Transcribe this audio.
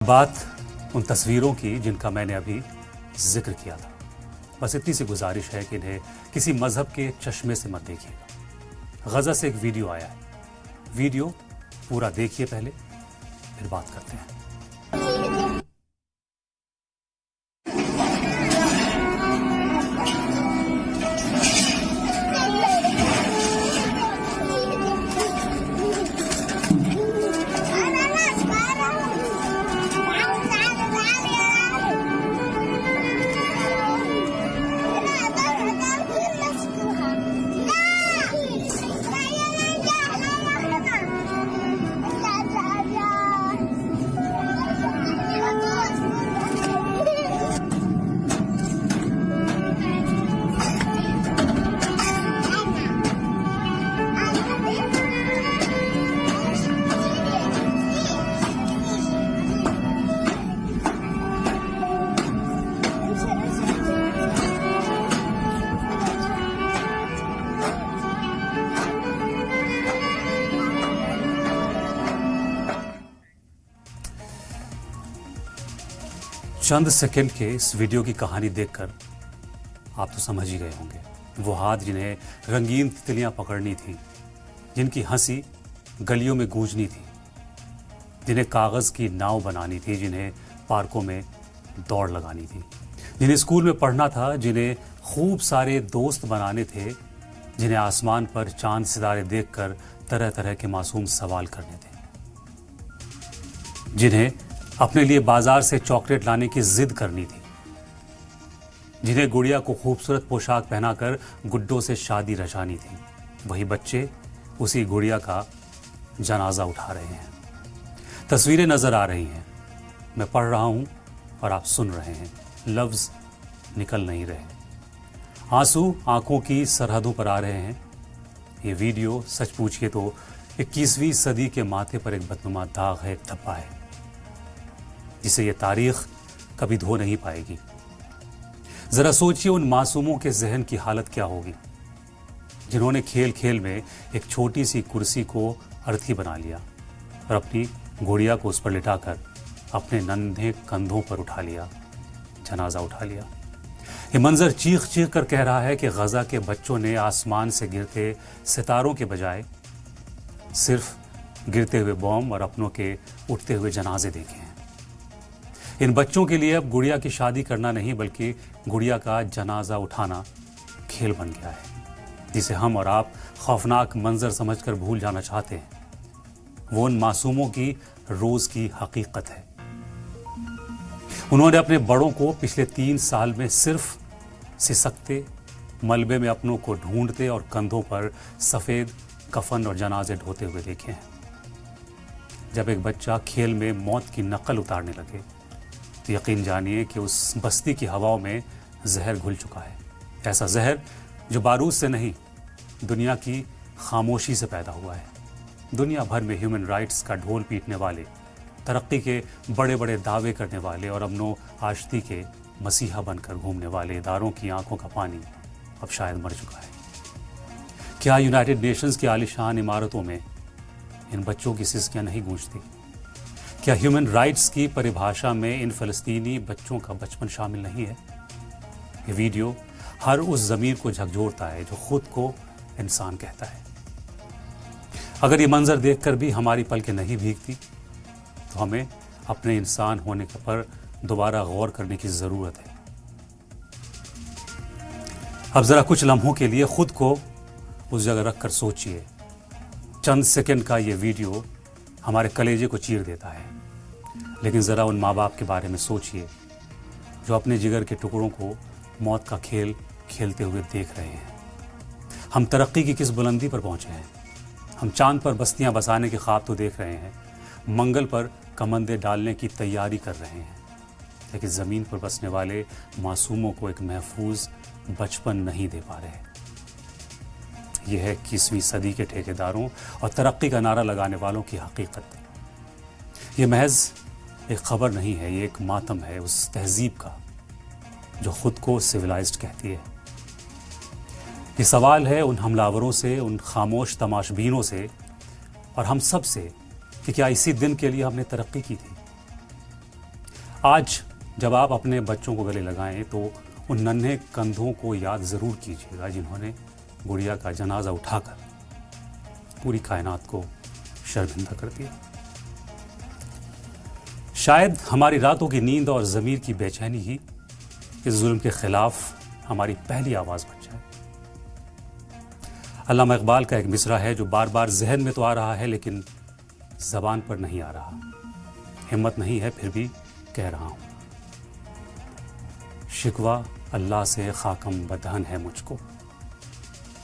बात उन तस्वीरों की जिनका मैंने अभी जिक्र किया था। बस इतनी सी गुजारिश है कि इन्हें किसी मजहब के चश्मे से मत देखिएगा। गजा से एक वीडियो आया है, वीडियो पूरा देखिए पहले, फिर बात करते हैं। चंद सेकंड के इस वीडियो की कहानी देखकर आप तो समझ ही गए होंगे। वो हाथ जिन्हें रंगीन तितलियां पकड़नी थी, जिनकी हंसी गलियों में गूंजनी थी, जिन्हें कागज की नाव बनानी थी, जिन्हें पार्कों में दौड़ लगानी थी, जिन्हें स्कूल में पढ़ना था, जिन्हें खूब सारे दोस्त बनाने थे, जिन्हें आसमान पर चांद सितारे देखकर तरह तरह के मासूम सवाल करने थे, जिन्हें अपने लिए बाजार से चॉकलेट लाने की जिद करनी थी, जिन्हें गुड़िया को खूबसूरत पोशाक पहनाकर गुड्डों से शादी रचानी थी, वही बच्चे उसी गुड़िया का जनाजा उठा रहे हैं। तस्वीरें नजर आ रही हैं, मैं पढ़ रहा हूं और आप सुन रहे हैं, लफ्ज निकल नहीं रहे, आंसू आंखों की सरहदों पर आ रहे हैं। ये वीडियो सच पूछिए तो 21वीं सदी के माथे पर एक बदनुमा दाग है, एक धब्बा है, जिसे ये तारीख कभी धो नहीं पाएगी। जरा सोचिए उन मासूमों के जहन की हालत क्या होगी, जिन्होंने खेल खेल में एक छोटी सी कुर्सी को अर्थी बना लिया और अपनी गुड़िया को उस पर लिटाकर अपने नन्हे कंधों पर उठा लिया, जनाजा उठा लिया। ये मंजर चीख चीख कर कह रहा है कि गजा के बच्चों ने आसमान से गिरते सितारों के बजाय सिर्फ गिरते हुए बॉम्ब और अपनों के उठते हुए जनाजे देखे हैं। इन बच्चों के लिए अब गुड़िया की शादी करना नहीं, बल्कि गुड़िया का जनाजा उठाना खेल बन गया है, जिसे हम और आप खौफनाक मंजर समझकर भूल जाना चाहते हैं। वो उन मासूमों की रोज की हकीकत है। उन्होंने अपने बड़ों को पिछले 3 साल में सिर्फ सिसकते, मलबे में अपनों को ढूंढते और कंधों पर सफेद कफन और जनाजे ढोते हुए देखे हैं। जब एक बच्चा खेल में मौत की नकल उतारने लगे तो यकीन जानिए कि उस बस्ती की हवाओं में जहर घुल चुका है। ऐसा जहर जो बारूद से नहीं, दुनिया की खामोशी से पैदा हुआ है। दुनिया भर में ह्यूमन राइट्स का ढोल पीटने वाले, तरक्की के बड़े बड़े दावे करने वाले और अमनो आश्ती के मसीहा बनकर घूमने वाले इदारों की आंखों का पानी अब शायद मर चुका है। क्या यूनाइटेड नेशंस की आलीशान इमारतों में इन बच्चों की सिसकियां नहीं गूंजती? क्या ह्यूमन राइट्स की परिभाषा में इन फ़लस्तीनी बच्चों का बचपन शामिल नहीं है? ये वीडियो हर उस ज़मीर को झकझोरता है जो खुद को इंसान कहता है। अगर ये मंजर देखकर भी हमारी पलकें नहीं भीगती तो हमें अपने इंसान होने पर दोबारा गौर करने की ज़रूरत है। अब ज़रा कुछ लम्हों के लिए खुद को उस जगह रखकर सोचिए। चंद सेकंड का ये वीडियो हमारे कलेजे को चीर देता है, लेकिन ज़रा उन माँ बाप के बारे में सोचिए जो अपने जिगर के टुकड़ों को मौत का खेल खेलते हुए देख रहे हैं। हम तरक्की की किस बुलंदी पर पहुँचे हैं? हम चांद पर बस्तियाँ बसाने के ख्वाब तो देख रहे हैं, मंगल पर कमंदे डालने की तैयारी कर रहे हैं, लेकिन ज़मीन पर बसने वाले मासूमों को एक महफूज बचपन नहीं दे पा रहे। यह है 21वीं सदी के ठेकेदारों और तरक्की का नारा लगाने वालों की हकीकत। ये महज एक खबर नहीं है, ये एक मातम है उस तहजीब का जो खुद को सिविलाइज्ड कहती है। ये सवाल है उन हमलावरों से, उन खामोश तमाशबीनों से और हम सब से कि क्या इसी दिन के लिए हमने तरक्की की थी? आज जब आप अपने बच्चों को गले लगाएं तो उन नन्हे कंधों को याद ज़रूर कीजिएगा जिन्होंने गुड़िया का जनाजा उठाकर पूरी कायनात को शर्मिंदा कर दिया। शायद हमारी रातों की नींद और ज़मीर की बेचैनी ही इस जुल्म के खिलाफ हमारी पहली आवाज़ बन जाए। अल्लामा इकबाल का एक मिसरा है जो बार बार जहन में तो आ रहा है लेकिन ज़बान पर नहीं आ रहा। हिम्मत नहीं है फिर भी कह रहा हूँ। शिकवा अल्लाह से खाकम बदहन है मुझको।